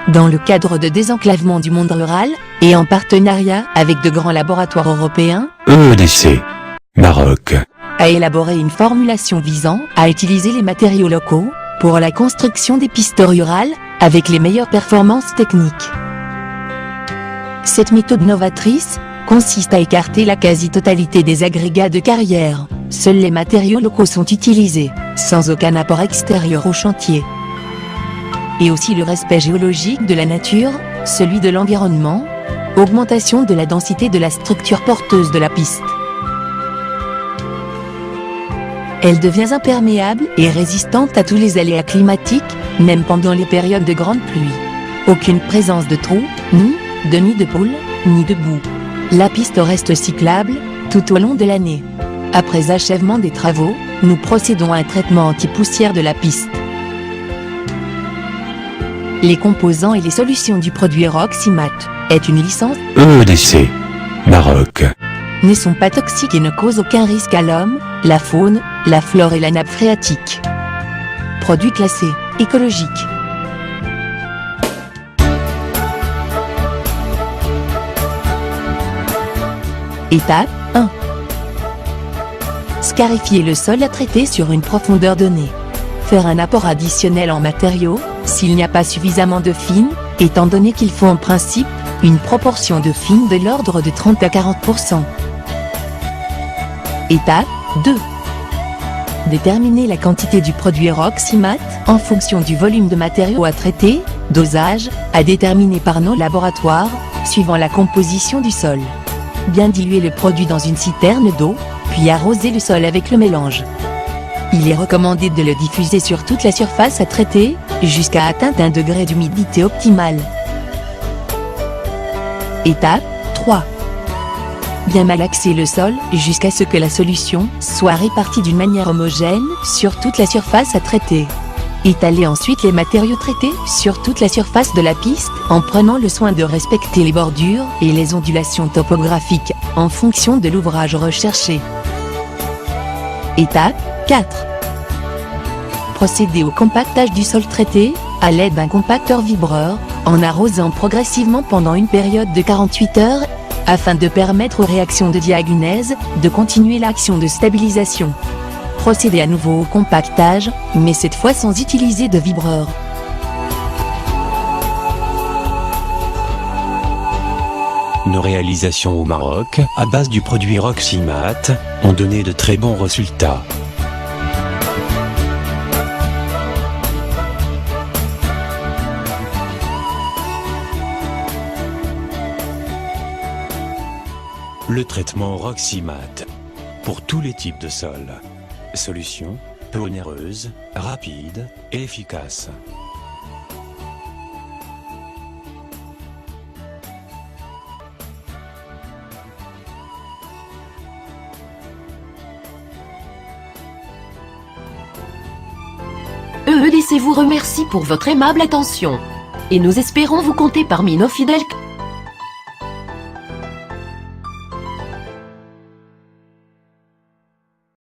dans le cadre de désenclavement du monde rural, et en partenariat avec de grands laboratoires européens, EEDC, Maroc, a élaboré une formulation visant à utiliser les matériaux locaux pour la construction des pistes rurales avec les meilleures performances techniques. Cette méthode novatrice consiste à écarter la quasi-totalité des agrégats de carrière. Seuls les matériaux locaux sont utilisés, sans aucun apport extérieur au chantier. Et aussi le respect géologique de la nature, celui de l'environnement, augmentation de la densité de la structure porteuse de la piste. Elle devient imperméable et résistante à tous les aléas climatiques, même pendant les périodes de grande pluie. Aucune présence de trous, ni de nid de poule, ni de boue. La piste reste cyclable tout au long de l'année. Après achèvement des travaux, nous procédons à un traitement anti-poussière de la piste. Les composants et les solutions du produit Roximat est une licence EEDC, Maroc, ne sont pas toxiques et ne causent aucun risque à l'homme, la faune, la flore et la nappe phréatique. Produit classé écologique. Étape 1. Scarifier le sol à traiter sur une profondeur donnée. Faire un apport additionnel en matériaux, s'il n'y a pas suffisamment de fines, étant donné qu'il faut en principe une proportion de fines de l'ordre de 30 à 40%. Étape 2. Déterminer la quantité du produit Roximat en fonction du volume de matériaux à traiter, dosage, à déterminer par nos laboratoires, suivant la composition du sol. Bien diluer le produit dans une citerne d'eau, puis arroser le sol avec le mélange. Il est recommandé de le diffuser sur toute la surface à traiter, jusqu'à atteindre un degré d'humidité optimal. Étape 3. Bien malaxer le sol jusqu'à ce que la solution soit répartie d'une manière homogène sur toute la surface à traiter. Étaler ensuite les matériaux traités sur toute la surface de la piste en prenant le soin de respecter les bordures et les ondulations topographiques en fonction de l'ouvrage recherché. Étape 4. Procéder au compactage du sol traité à l'aide d'un compacteur vibreur en arrosant progressivement pendant une période de 48 heures afin de permettre aux réactions de diagunèse de continuer l'action de stabilisation. Procéder à nouveau au compactage, mais cette fois sans utiliser de vibreur. Nos réalisations au Maroc, à base du produit Roximat, ont donné de très bons résultats. Le traitement Roximat, pour tous les types de sols. Solution peu onéreuse, rapide et efficace. EEDC vous remercie pour votre aimable attention. Et nous espérons vous compter parmi nos fidèles